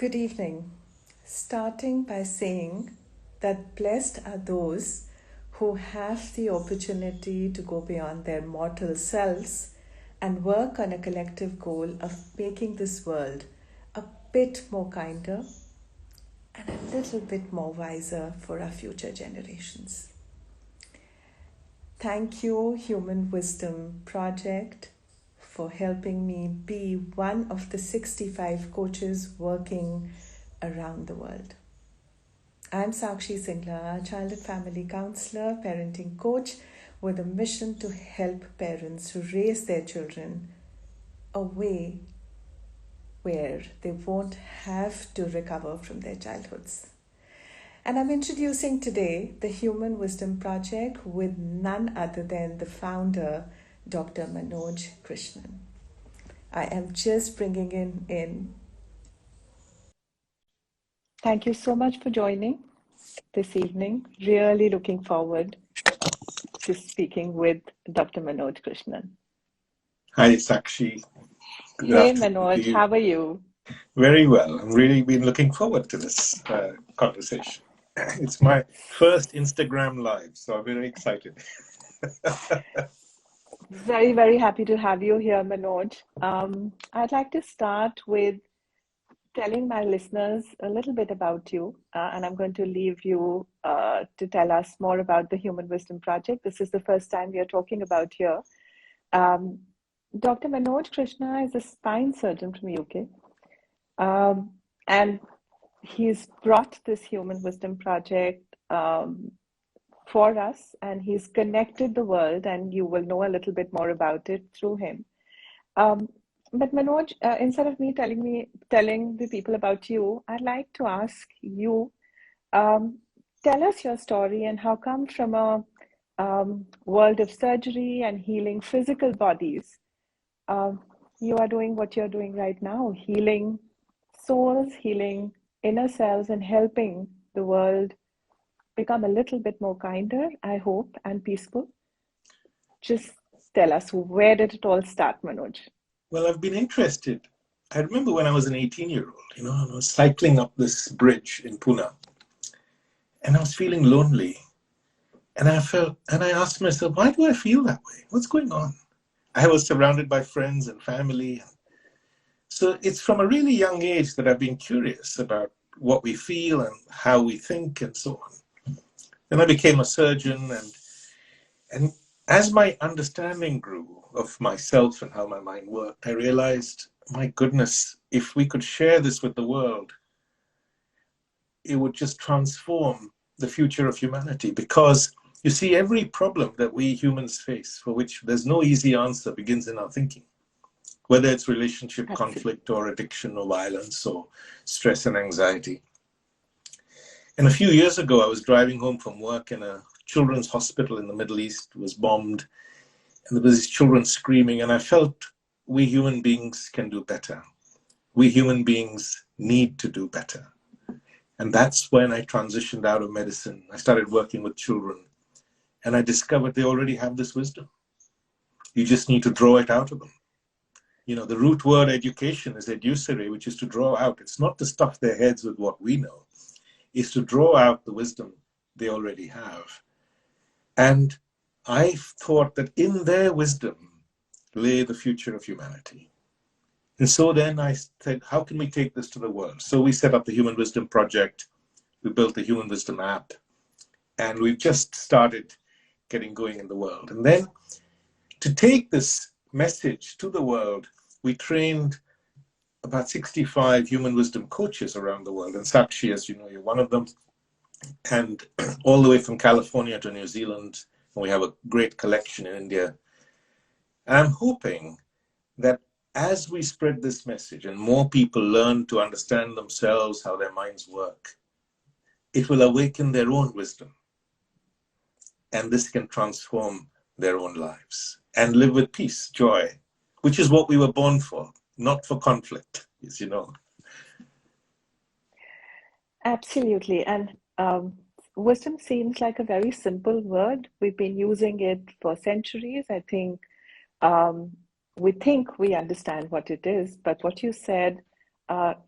Good evening. Starting by saying that blessed are those who have the opportunity to go beyond their mortal selves and work on a collective goal of making this world a bit more kinder and a little bit more wiser for our future generations. Thank you, Human Wisdom Project, for helping me be one of the 65 coaches working around the world. I'm Sakshi Singla, a child and family counselor, parenting coach with a mission to help parents raise their children a way where they won't have to recover from their childhoods. And I'm introducing today the Human Wisdom Project with none other than the founder, Dr. Manoj Krishnan. I am just bringing in. Thank you so much for joining this evening. Really looking forward to speaking with Dr. Manoj Krishnan. Hi, Sakshi. Hey, Manoj, how are you? Very well. I've really been looking forward to this conversation. It's my first Instagram live, so I'm very excited. Very, very happy to have you here, Manoj. I'd like to start with telling my listeners a little bit about you, and I'm going to leave you to tell us more about the Human Wisdom Project. This is the first time we are talking about here. Dr. Manoj Krishna is a spine surgeon from UK, and he's brought this Human Wisdom Project for us, and he's connected the world, and you will know a little bit more about it through him. But Manoj, instead of me telling the people about you, I'd like to ask you, tell us your story and how come from a world of surgery and healing physical bodies, you are doing what you're doing right now, healing souls, healing inner selves, and helping the world become a little bit more kinder, I hope, and peaceful. Just tell us, where did it all start, Manoj? Well, I've been interested. I remember when I was an 18-year-old, I was cycling up this bridge in Pune, and I was feeling lonely. And I asked myself, why do I feel that way? What's going on? I was surrounded by friends and family. So it's from a really young age that I've been curious about what we feel and how we think and so on. Then I became a surgeon, and as my understanding grew of myself and how my mind worked, I realized, my goodness, if we could share this with the world, it would just transform the future of humanity. Because you see, every problem that we humans face, for which there's no easy answer, begins in our thinking. Whether it's relationship conflict or addiction or violence or stress and anxiety. And a few years ago, I was driving home from work, and a children's hospital in the Middle East was bombed. And there was these children screaming, and I felt we human beings can do better. We human beings need to do better. And that's when I transitioned out of medicine. I started working with children, and I discovered they already have this wisdom. You just need to draw it out of them. The root word education is educere, which is to draw out. It's not to stuff their heads with what we know. It's to draw out the wisdom they already have. And I thought that in their wisdom lay the future of humanity. And so then I said, how can we take this to the world? So we set up the Human Wisdom Project. We built the Human Wisdom app. And we've just started getting going in the world. And then to take this message to the world, we trained about 65 human wisdom coaches around the world. And Sakshi, as you know, you're one of them. And all the way from California to New Zealand. And we have a great collection in India. And I'm hoping that as we spread this message and more people learn to understand themselves, how their minds work, it will awaken their own wisdom. And this can transform their own lives and live with peace, joy, which is what we were born for, not for conflict, as you know. Absolutely. And wisdom seems like a very simple word. We've been using it for centuries. I think we understand what it is, but what you said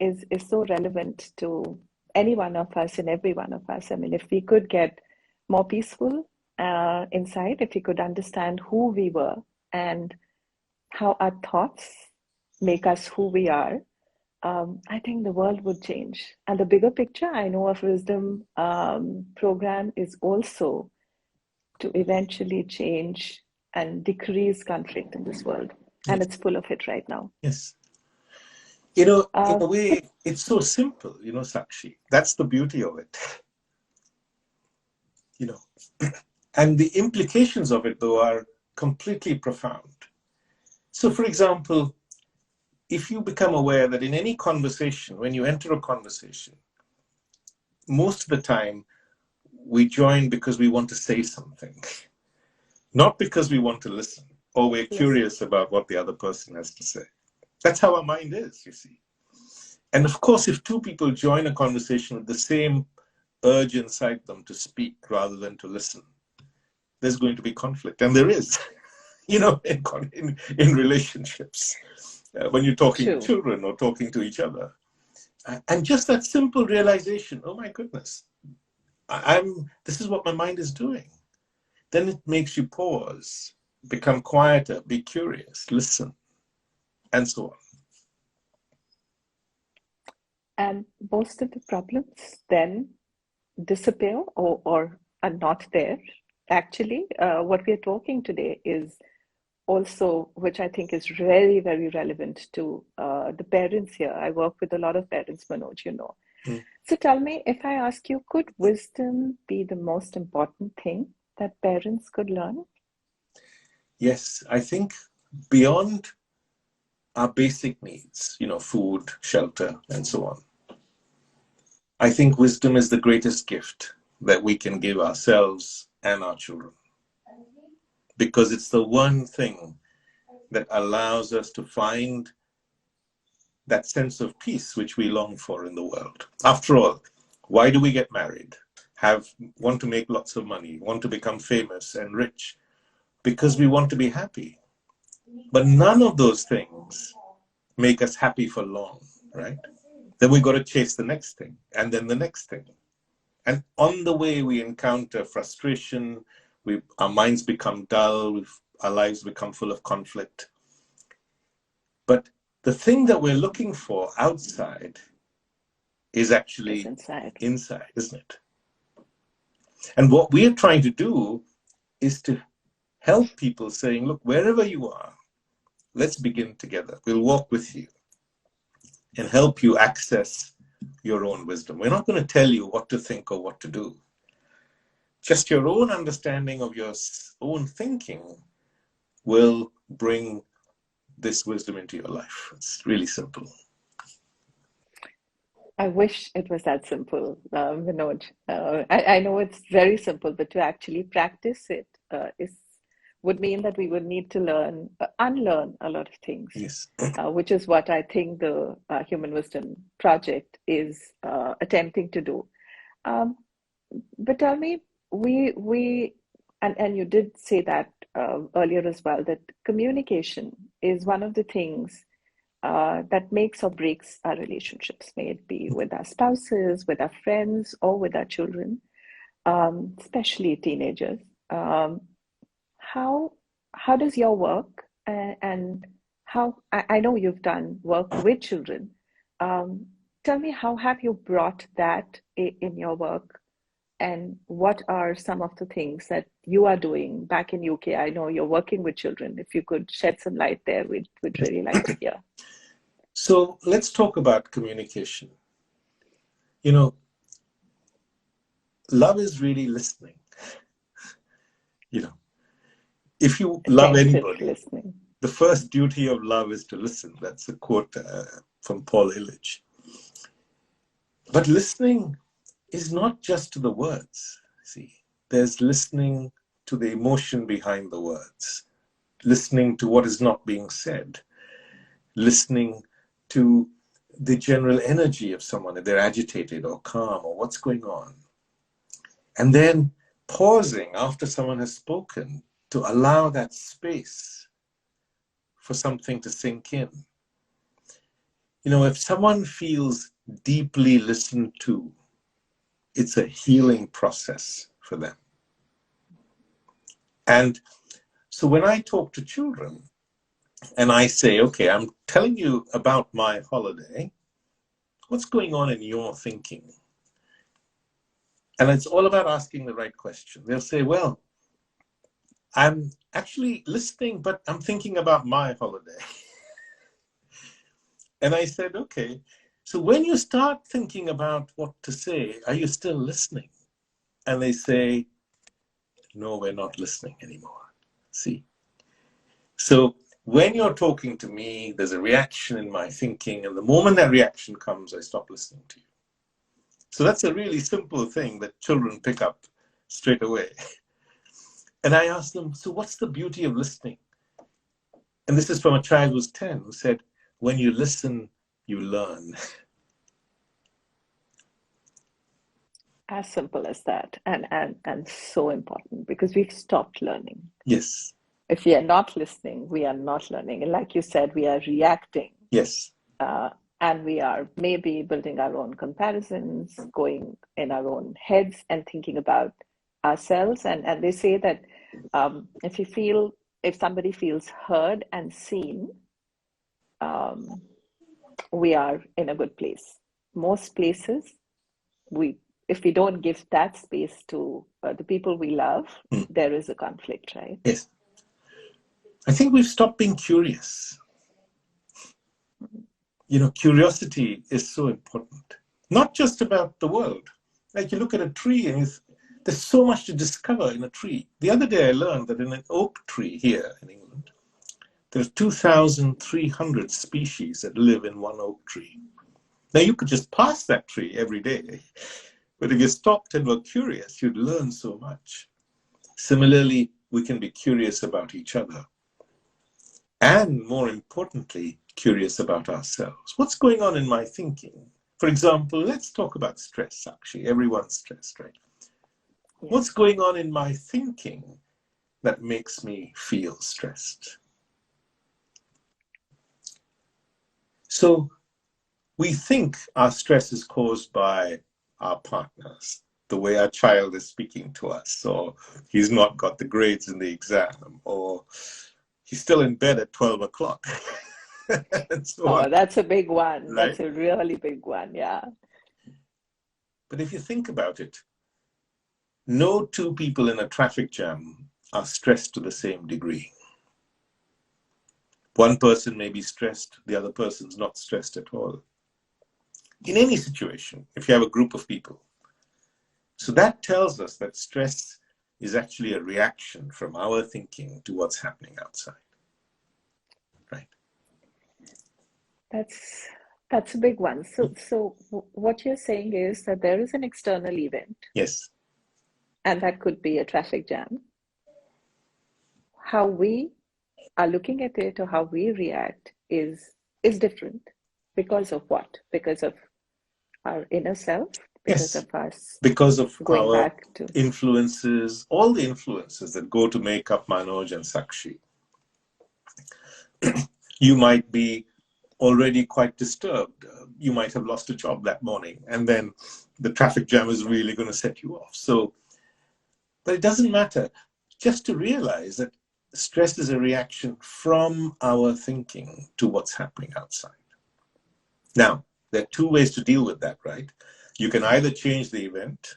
is so relevant to any one of us and every one of us. I mean, if we could get more peaceful inside, if we could understand who we were and how our thoughts make us who we are, I think the world would change. And the bigger picture, I know, of Wisdom program is also to eventually change and decrease conflict in this world. And it's full of it right now. Yes. You know, in a But way, it's so simple, you know, Sakshi. That's the beauty of it. You know, and the implications of it, though, are completely profound. So, for example, if you become aware that in any conversation, when you enter a conversation, most of the time we join because we want to say something, not because we want to listen or we're curious about what the other person has to say. That's how our mind is, you see. And of course, if two people join a conversation with the same urge inside them to speak rather than to listen, there's going to be conflict. And there is, you know, in relationships, when you're talking to children or talking to each other. And just that simple realization, oh my goodness, this is what my mind is doing. Then it makes you pause, become quieter, be curious, listen, and so on. And most of the problems then disappear or are not there. Actually, what we are talking today is also, which I think is very, very relevant to the parents here. I work with a lot of parents, Manoj, you know. So tell me, if I ask you, could wisdom be the most important thing that parents could learn? Yes, I think beyond our basic needs, you know, food, shelter, and so on, I think wisdom is the greatest gift that we can give ourselves and our children, because it's the one thing that allows us to find that sense of peace which we long for in the world. After all, why do we get married? Want to make lots of money, want to become famous and rich? Because we want to be happy. But none of those things make us happy for long, right? Then we got to chase the next thing, and then the next thing. And on the way, we encounter frustration, our minds become dull, our lives become full of conflict. But the thing that we're looking for outside is actually inside, isn't it? And what we're trying to do is to help people, saying, look, wherever you are, let's begin together. We'll walk with you and help you access your own wisdom. We're not going to tell you what to think or what to do. Just your own understanding of your own thinking will bring this wisdom into your life. It's really simple. I wish it was that simple, Manoj. I know it's very simple, but to actually practice it would mean that we would need to unlearn a lot of things, yes. Which is what I think the Human Wisdom Project is attempting to do. But tell me, and you did say that earlier as well, that communication is one of the things that makes or breaks our relationships, may it be with our spouses, with our friends, or with our children, especially teenagers. How does your work and how I know you've done work with children. Tell me, how have you brought that in your work, and what are some of the things that you are doing back in UK? I know you're working with children. If you could shed some light there, we'd really like to hear. So let's talk about communication. You know, love is really listening. You know, if you love anybody, the first duty of love is to listen. That's a quote from Paul Illich. But listening is not just to the words. See, there's listening to the emotion behind the words, listening to what is not being said, listening to the general energy of someone, if they're agitated or calm or what's going on. And then pausing after someone has spoken to allow that space for something to sink in. if someone feels deeply listened to, it's a healing process for them. And so when I talk to children and I say, okay, I'm telling you about my holiday, what's going on in your thinking? And it's all about asking the right question. They'll say, well, I'm actually listening, but I'm thinking about my holiday. And I said, okay, so when you start thinking about what to say, are you still listening? And they say, no, we're not listening anymore. See? So when you're talking to me, there's a reaction in my thinking, and the moment that reaction comes, I stop listening to you. So that's a really simple thing that children pick up straight away. And I asked them, so what's the beauty of listening? And this is from a child who's 10, who said, when you listen, you learn. As simple as that, and so important, because we've stopped learning. Yes. If we are not listening, we are not learning. And like you said, we are reacting. Yes. And we are maybe building our own comparisons, going in our own heads and thinking about ourselves. And they say that if somebody feels heard and seen, we are in a good place. Most places, if we don't give that space to the people we love, there is a conflict, right? Yes. I think we've stopped being curious. Curiosity is so important. Not just about the world. Like you look at a tree and there's so much to discover in a tree. The other day I learned that in an oak tree here in England, there's 2,300 species that live in one oak tree. Now you could just pass that tree every day, but if you stopped and were curious, you'd learn so much. Similarly, we can be curious about each other. And more importantly, curious about ourselves. What's going on in my thinking? For example, let's talk about stress, actually. Everyone's stressed, right? Yeah. What's going on in my thinking that makes me feel stressed? So we think our stress is caused by our partners, the way our child is speaking to us, or he's not got the grades in the exam, or he's still in bed at 12 o'clock. So that's a big one. Right? That's a really big one, yeah. But if you think about it, no two people in a traffic jam are stressed to the same degree. One person may be stressed, the other person's not stressed at all. In any situation, if you have a group of people. So that tells us that stress is actually a reaction from our thinking to what's happening outside. Right? That's a big one. So what you're saying is that there is an external event. Yes. And that could be a traffic jam. How we are looking at it or how we react is different. Because of what? Because of our inner self? Because of us? Because of going our back to influences, all the influences that go to make up Manoj and Sakshi. You might be already quite disturbed. You might have lost a job that morning, and then the traffic jam is really going to set you off. So, but it doesn't matter. Just to realize that stress is a reaction from our thinking to what's happening outside. Now, there are two ways to deal with that, right? You can either change the event,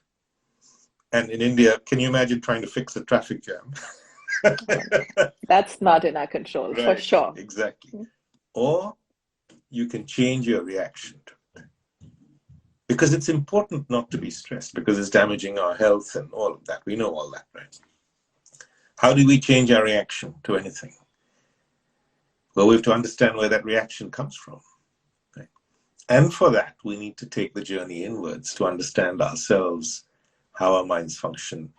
and in India, can you imagine trying to fix a traffic jam? That's not in our control, right, for sure. Exactly. Or you can change your reaction to it. Because it's important not to be stressed, because it's damaging our health and all of that. We know all that, right? How do we change our reaction to anything? Well, we have to understand where that reaction comes from. Right? And for that, we need to take the journey inwards to understand ourselves, how our minds function.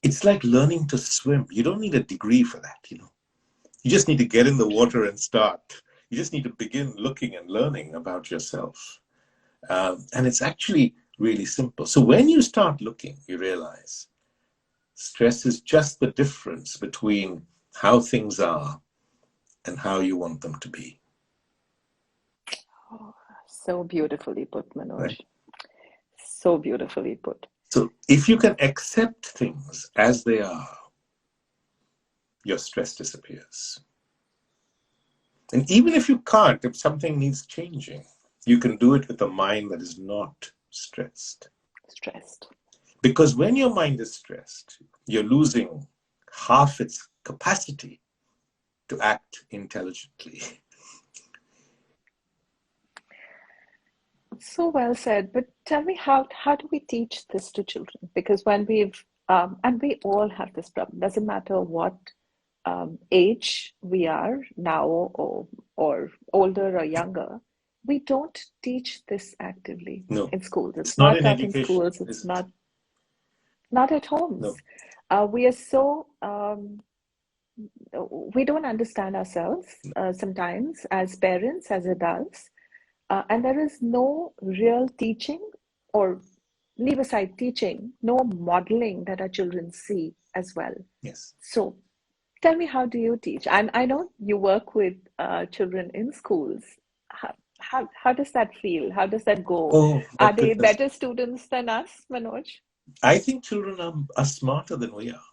It's like learning to swim. You don't need a degree for that, You just need to get in the water and start. You just need to begin looking and learning about yourself. And it's actually really simple. So when you start looking, you realize stress is just the difference between how things are and how you want them to be. So beautifully put, Manoj. Right? So beautifully put. So if you can accept things as they are, your stress disappears. And even if you can't, if something needs changing, you can do it with a mind that is not stressed. Stressed. Because when your mind is stressed, you're losing half its capacity to act intelligently. So well said. But tell me, how do we teach this to children? Because when and we all have this problem, doesn't matter what age we are now, or older or younger, we don't teach this actively No, in schools. It's it's not not in taught in education, schools. It's is it? not at homes. No. We are so we don't understand ourselves sometimes as parents, as adults, and there is no real teaching, or leave aside teaching, no modeling that our children see as well. Yes. So tell me, how do you teach? I know you work with children in schools. How does that feel? How does that go? Oh, my Are they goodness. better students than us, Manoj? I think children are smarter than we are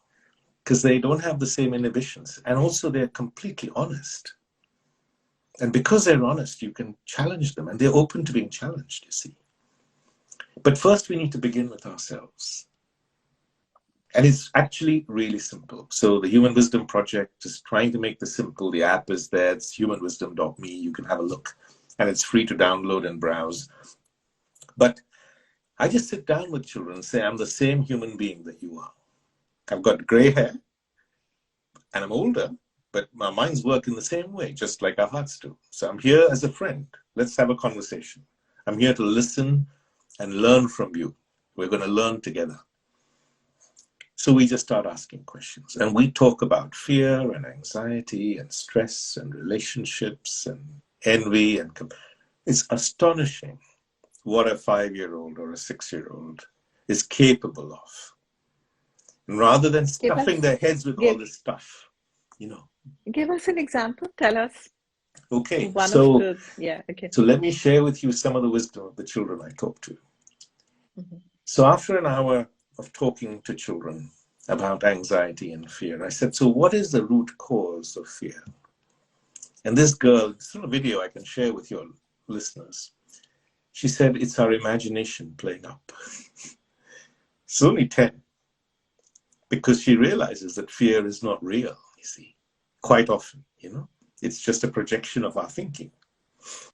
because they don't have the same inhibitions. And also, they're completely honest. And because they're honest, you can challenge them, and they're open to being challenged, you see. But first, we need to begin with ourselves. And it's actually really simple. So the Human Wisdom Project is trying to make this simple. The app is there. It's humanwisdom.me. You can have a look. And it's free to download and browse. But I just sit down with children and say, I'm the same human being that you are. I've got gray hair and I'm older, but my mind's working the same way, just like our hearts do. So I'm here as a friend. Let's have a conversation. I'm here to listen and learn from you. We're going to learn together. So we just start asking questions, and we talk about fear and anxiety and stress and relationships and envy. And it's astonishing what a 5-year-old or a 6-year-old is capable of. And rather than stuffing their heads with all give this stuff, you know. give us an example. Tell us Okay, one of the, yeah, okay. so let me share with you some of the wisdom of the children I talk to. Mm-hmm. So after an hour of talking to children about anxiety and fear, I said, so what is the root cause of fear? And this girl, it's on a video I can share with your listeners. She said, it's our imagination playing up. She's only 10, because she realizes that fear is not real, you see, quite often, you know. It's just a projection of our thinking.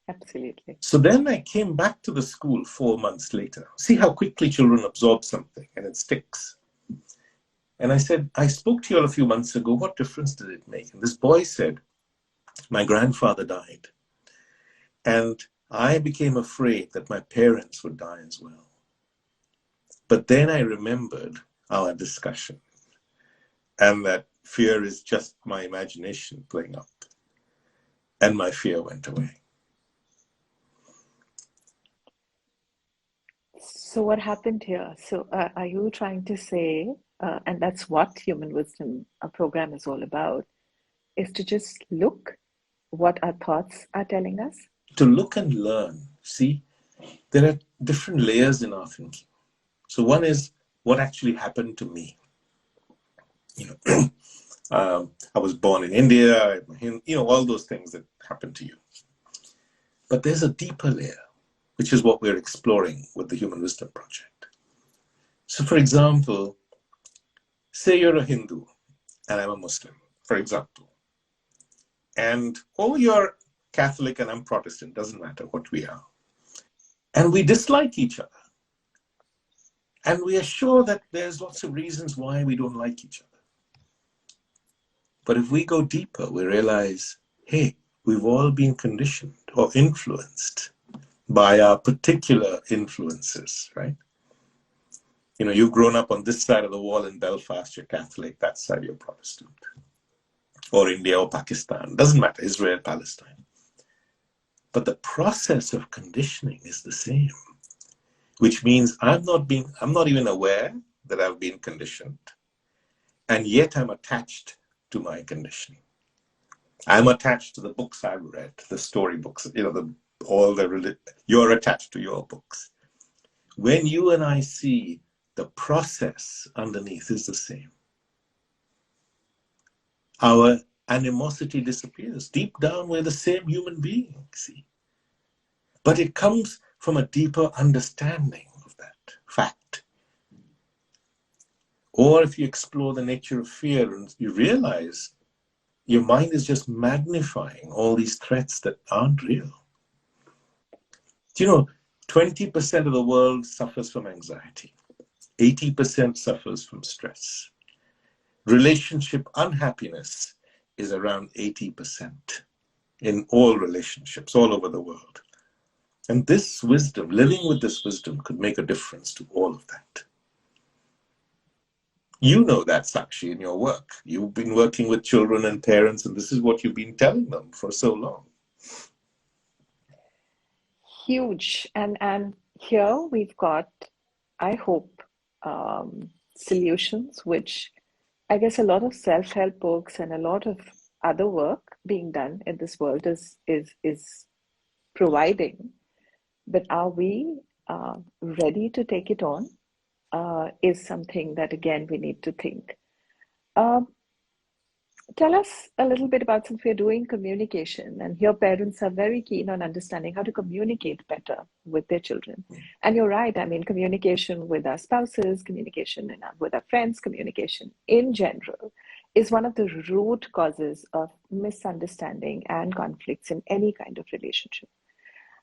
Absolutely. So then I came back to the school 4 months later. See how quickly children absorb something and it sticks. And I said, I spoke to you all a few months ago. What difference did it make? And this boy said, my grandfather died. And I became afraid that my parents would die as well. But then I remembered our discussion, and that fear is just my imagination playing up. And my fear went away. So what happened here? So are you trying to say, and that's what Human Wisdom program is all about, is to just look what our thoughts are telling us? To look and learn. See, there are different layers in our thinking. So one is what actually happened to me. You know, I was born in India, you know, all those things that happen to you. But there's a deeper layer, which is what we're exploring with the Human Wisdom Project. So for example, say you're a Hindu and I'm a Muslim, for example. Or you're Catholic and I'm Protestant, doesn't matter what we are. And we dislike each other. And we are sure that there's lots of reasons why we don't like each other. But if we go deeper, we realize, hey, we've all been conditioned or influenced by our particular influences, right? You know, you've grown up on this side of the wall in Belfast, you're Catholic, that side you're Protestant. Or India or Pakistan, doesn't matter, Israel, Palestine. But the process of conditioning is the same, which means I'm not even aware that I've been conditioned, and yet I'm attached to my conditioning. I'm attached to the books I've read, the storybooks, you know, you're attached to your books. When you and I see the process underneath is the same, our animosity disappears. Deep down, we're the same human being, see. But it comes from a deeper understanding of that fact. Or if you explore the nature of fear and you realize your mind is just magnifying all these threats that aren't real. Do you know, 20% of the world suffers from anxiety. 80% suffers from stress. Relationship unhappiness is around 80% in all relationships all over the world. And this wisdom, living with this wisdom, could make a difference to all of that. You know that, Sakshi, in your work. You've been working with children and parents, and this is what you've been telling them for so long. Huge. And here we've got, I hope, solutions, which I guess a lot of self-help books and a lot of other work being done in this world is providing. But are we ready to take it on? Is something that, again, we need to think. Tell us a little bit about, since we're doing communication, and here parents are very keen on understanding how to communicate better with their children. And you're right, I mean, communication with our spouses, communication with our friends, communication in general is one of the root causes of misunderstanding and conflicts in any kind of relationship.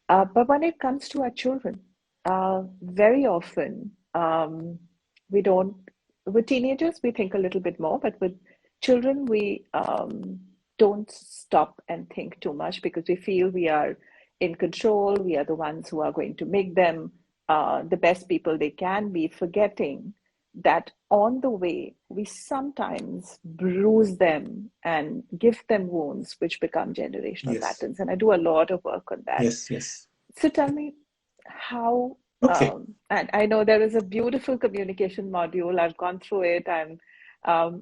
But when it comes to our children, very often with teenagers, we think a little bit more, but with children, we don't stop and think too much because we feel we are in control. We are the ones who are going to make them the best people they can be, forgetting that on the way, we sometimes bruise them and give them wounds, which become generational patterns. And I do a lot of work on that. Yes. So tell me how, okay. And I know there is a beautiful communication module. I've gone through it. And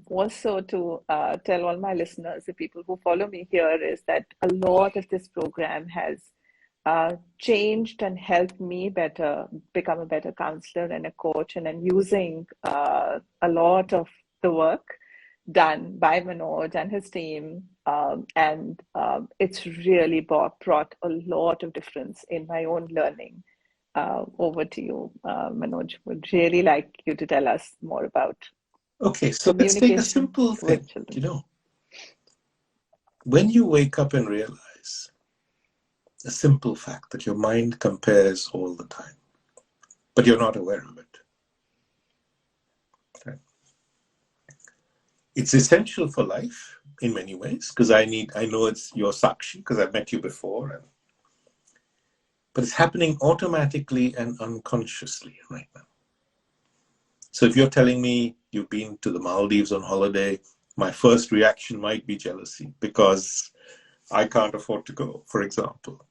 also to tell all my listeners, the people who follow me here, is that a lot of this program has changed and helped me become a better counselor and a coach, and I'm using a lot of the work done by Manoj and his team, and it's really brought a lot of difference in my own learning. Over to you, Manoj. Would really like you to tell us more about. Okay, so let's take a simple thing. You know, when you wake up and realize a simple fact that your mind compares all the time, but you're not aware of it. Okay. It's essential for life in many ways, because I know it's your Sakshi, because I've met you before, but it's happening automatically and unconsciously right now. So if you're telling me you've been to the Maldives on holiday, my first reaction might be jealousy because I can't afford to go, for example.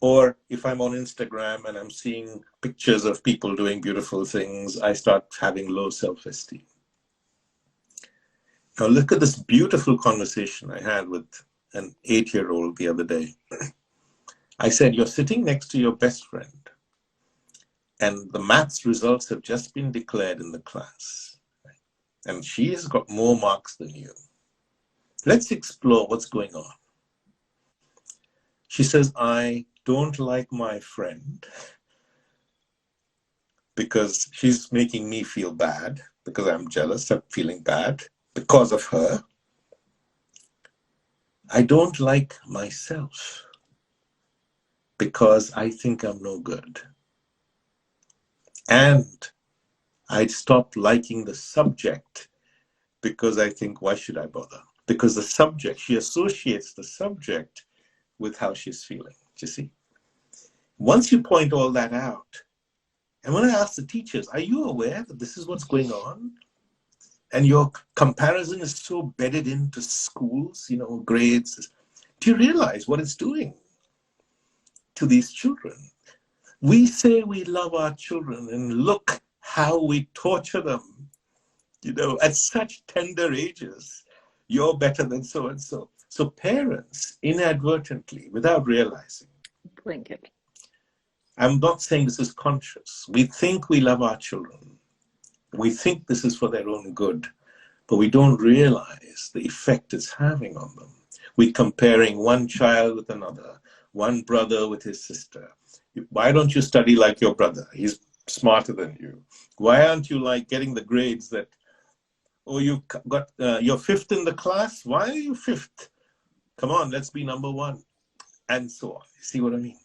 Or if I'm on Instagram and I'm seeing pictures of people doing beautiful things, I start having low self-esteem. Now look at this beautiful conversation I had with an 8-year-old the other day. I said, you're sitting next to your best friend, and the maths results have just been declared in the class, and she has got more marks than you. Let's explore what's going on. She says, I don't like my friend because she's making me feel bad, because I'm jealous, I'm feeling bad because of her. I don't like myself because I think I'm no good. And I stopped liking the subject because I think, why should I bother? Because the subject, she associates the subject with how she's feeling, you see. Once you point all that out, and when I ask the teachers, are you aware that this is what's going on? And your comparison is so bedded into schools, you know, grades. Do you realize what it's doing to these children? We say we love our children, and look how we torture them, you know, at such tender ages. You're better than so-and-so. So parents inadvertently, without realizing, Bring it. I'm not saying this is conscious. We think we love our children. We think this is for their own good, but we don't realize the effect it's having on them. We're comparing one child with another, one brother with his sister. Why don't you study like your brother? He's smarter than you. Why aren't you like getting the grades that, oh, you got, you're fifth in the class? Why are you fifth? Come on, let's be number one. And so on. You see what I mean?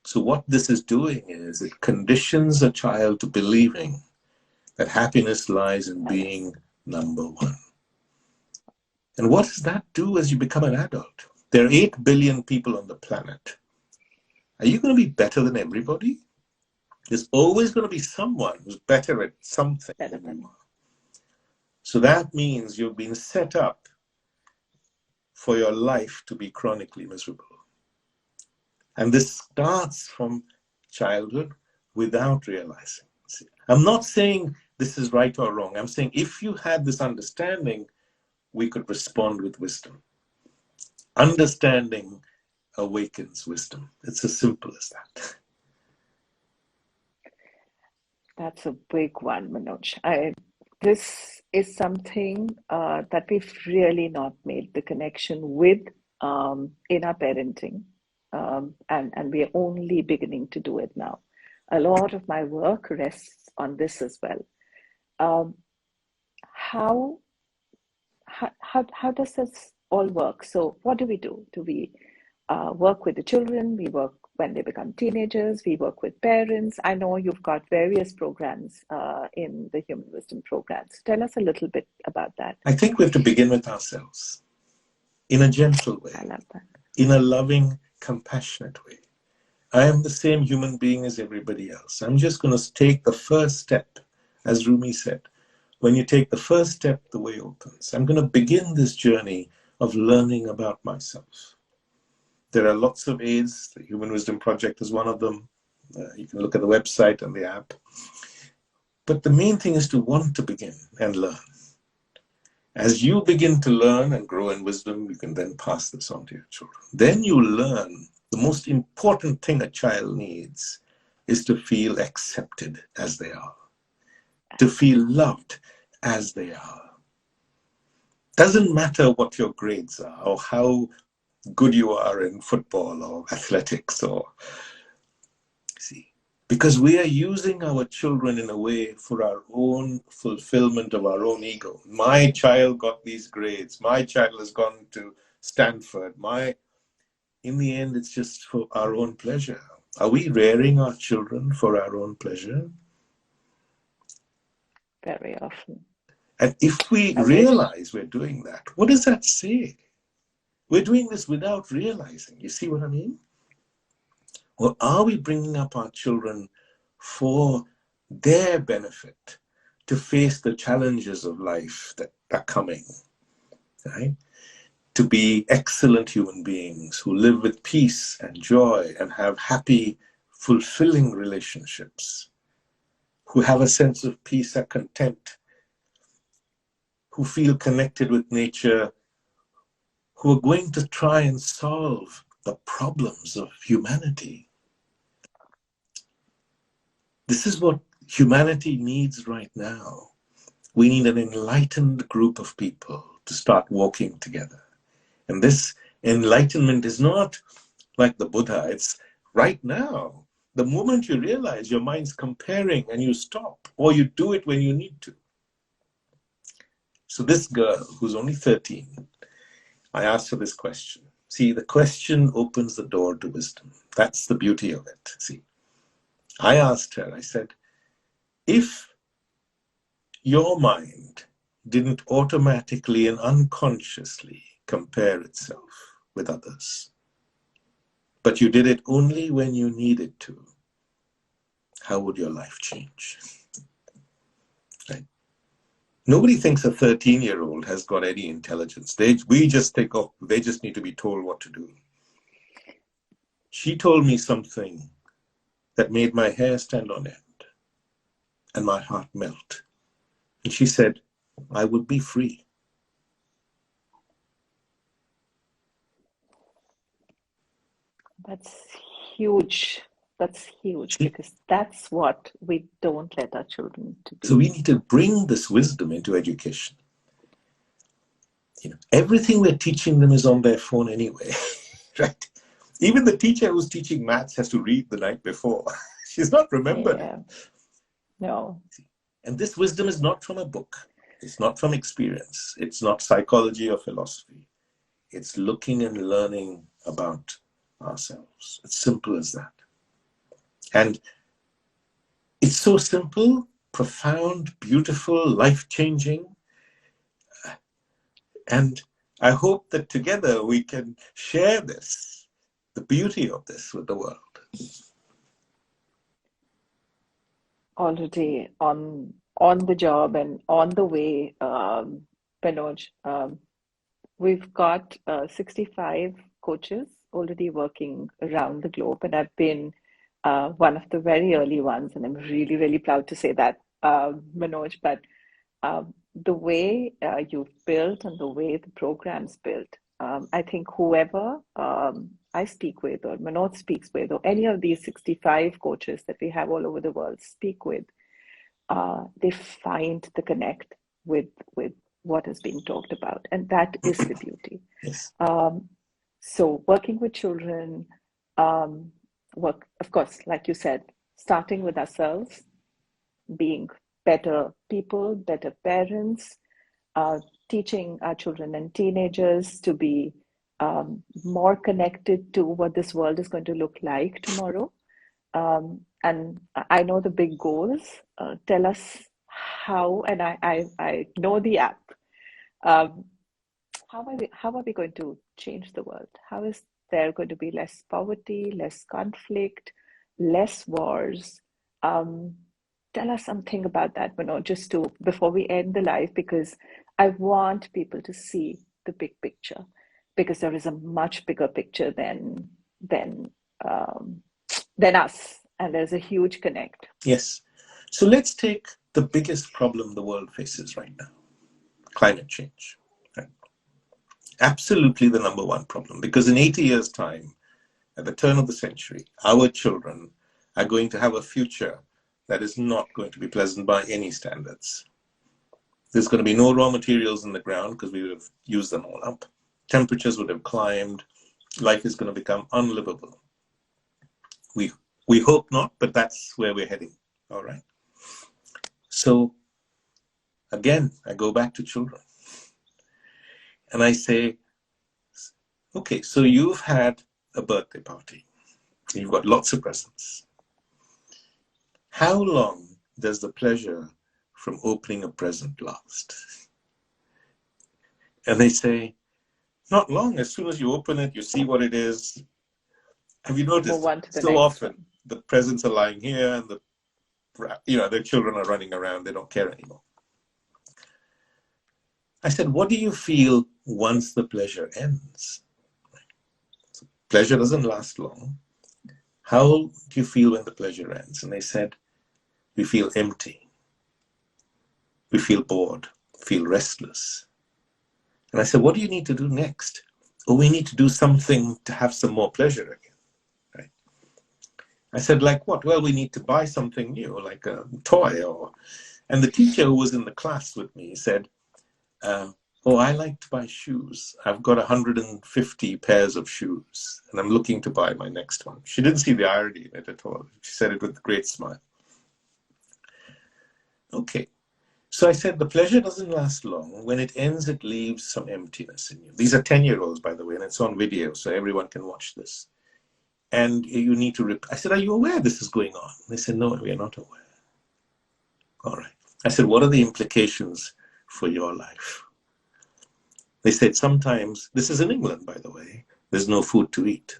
So what this is doing is it conditions a child to believing that happiness lies in being number one. And what does that do as you become an adult? There are 8 billion people on the planet. Are you going to be better than everybody? There's always going to be someone who's better at something than you are. So that means you've been set up for your life to be chronically miserable. And this starts from childhood without realizing. See, I'm not saying this is right or wrong. I'm saying if you had this understanding, we could respond with wisdom. Understanding awakens wisdom. It's as simple as that. That's a big one, Manoj. This is something that we've really not made the connection with in our parenting, and we are only beginning to do it now. A lot of my work rests on this as well. Um, how how does this all work? So what do we do? Do we work with the children? We work when they become teenagers. We work with parents. I know you've got various programs in the Human Wisdom programs. Tell us a little bit about that. I think we have to begin with ourselves in a gentle way, I love that. in a loving, compassionate way. I am the same human being as everybody else. I'm just going to take the first step, as Rumi said. When you take the first step, the way opens. I'm going to begin this journey of learning about myself. There are lots of aids. The Human Wisdom Project is one of them. You can look at the website and the app. But the main thing is to want to begin and learn. As you begin to learn and grow in wisdom, you can then pass this on to your children. Then you learn the most important thing a child needs is to feel accepted as they are, to feel loved as they are. Doesn't matter what your grades are or how good you are in football or athletics or see, because we are using our children in a way for our own fulfillment of our own ego. My child got these grades. My child has gone to Stanford. In the end, it's just for our own pleasure. Are we rearing our children for our own pleasure? Very often. And if we realize we're doing that, what does that say? We're doing this without realizing. You see what I mean? Or are we bringing up our children for their benefit to face the challenges of life that are coming, right? To be excellent human beings who live with peace and joy and have happy, fulfilling relationships, who have a sense of peace and content, who feel connected with nature, who are going to try and solve the problems of humanity. This is what humanity needs right now. We need an enlightened group of people to start walking together. And this enlightenment is not like the Buddha. It's right now. The moment you realize your mind's comparing and you stop, or you do it when you need to. So this girl, who's only 13, I asked her this question. See, the question opens the door to wisdom. That's the beauty of it. See, I asked her, I said, if your mind didn't automatically and unconsciously compare itself with others, but you did it only when you needed to, how would your life change? Right? Nobody thinks a 13-year-old has got any intelligence. We just think, oh, they just need to be told what to do. She told me something that made my hair stand on end and my heart melt. And she said, I would be free. That's huge. That's huge See? because that's what we don't let our children to So be. we need to bring this wisdom into education. Everything we're teaching them is on their phone anyway, right? Even the teacher who's teaching maths has to read the night before. She's not remembered it. Yeah. No. And this wisdom is not from a book. It's not from experience. It's not psychology or philosophy. It's looking and learning about ourselves. It's simple as that. And it's so simple, profound, beautiful, life-changing. And I hope that together we can share this, the beauty of this with the world. Already on the job and on the way, Manoj. We've got 65 coaches already working around the globe, and I've been one of the very early ones, and I'm really, really proud to say that, Manoj. But the way you've built and the way the program's built, I think whoever I speak with, or Manoj speaks with, or any of these 65 coaches that we have all over the world speak with, they find the connect with what is being talked about, and that is the beauty. Yes. So working with children, work, of course, like you said, starting with ourselves, being better people, better parents, teaching our children and teenagers to be more connected to what this world is going to look like tomorrow. And I know the big goals. Tell us how, and I know the app. Um, how are we going to change the world? How is there going to be less poverty, less conflict, less wars? Um, Tell us something about that, Manoj, just to before we end the live, because I want people to see the big picture, because there is a much bigger picture than um, than us, and there's a huge connect. Yes. So let's take the biggest problem the world faces right now, climate change. Right? Absolutely the number one problem, because in 80 years' time, at the turn of the century, our children are going to have a future that is not going to be pleasant by any standards. There's going to be no raw materials in the ground because we would have used them all up. Temperatures would have climbed. Life is going to become unlivable. We hope not, but that's where we're heading. All right. So again, I go back to children. And I say, okay, so you've had a birthday party. You've got lots of presents. How long does the pleasure from opening a present last? And they say, not long. As soon as you open it, you see what it is. Have you noticed Move on to the so next often one. the presents are lying here and their children are running around. They don't care anymore. I said, what do you feel once the pleasure ends? So pleasure doesn't last long. How do you feel when the pleasure ends? And they said, we feel empty. We feel bored, feel restless. And I said, what do you need to do next? Oh, we need to do something to have some more pleasure again. Right? I said, like what? Well, we need to buy something new, like a toy. And the teacher who was in the class with me said, oh, I like to buy shoes. I've got 150 pairs of shoes, and I'm looking to buy my next one. She didn't see the irony in it at all. She said it with a great smile. Okay. So I said, the pleasure doesn't last long. When it ends, it leaves some emptiness in you. These are 10-year-olds, by the way, and it's on video, so everyone can watch this. And you need to, I said, are you aware this is going on? They said, no, we are not aware. All right. I said, what are the implications for your life? They said, sometimes, this is in England, by the way, there's no food to eat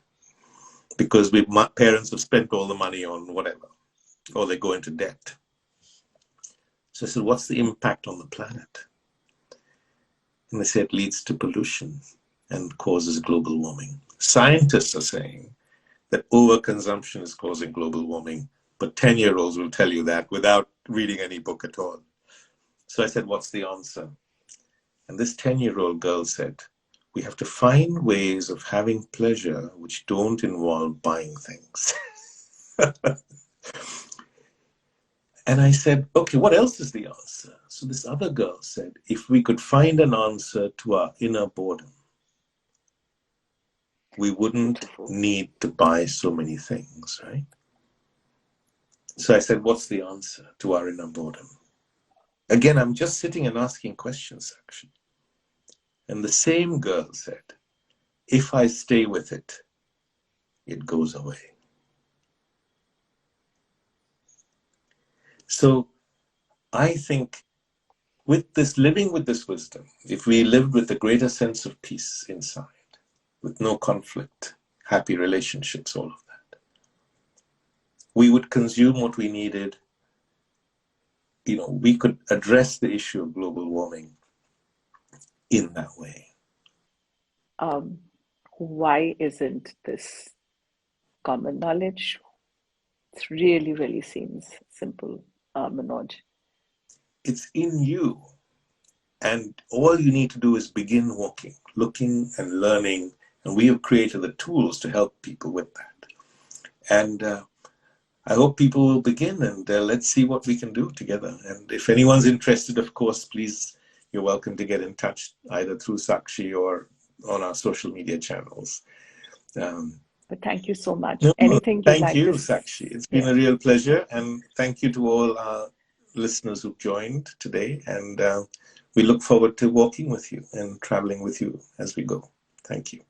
because parents have spent all the money on whatever, or they go into debt. So I said, what's the impact on the planet? And they said, it leads to pollution and causes global warming. Scientists are saying that overconsumption is causing global warming, but 10-year-olds will tell you that without reading any book at all. So I said, what's the answer? And this 10-year-old girl said, we have to find ways of having pleasure which don't involve buying things. And I said, okay, what else is the answer? So this other girl said, if we could find an answer to our inner boredom, we wouldn't Beautiful. need to buy so many things, right? So I said, what's the answer to our inner boredom? Again, I'm just sitting and asking questions, actually. And the same girl said, if I stay with it, it goes away. So I think with this, living with this wisdom, if we lived with a greater sense of peace inside, with no conflict, happy relationships, all of that, we would consume what we needed. You know, we could address the issue of global warming in that way. Why isn't this common knowledge? It really, really seems simple, Manoj. It's in you. And all you need to do is begin walking, looking and learning. And we have created the tools to help people with that. And I hope people will begin, and let's see what we can do together. And if anyone's interested, of course, please, you're welcome to get in touch either through Sakshi or on our social media channels. But thank you so much. No, Anything you'd thank like you, to Sakshi. It's been a real pleasure. And thank you to all our listeners who've joined today. And we look forward to walking with you and traveling with you as we go. Thank you.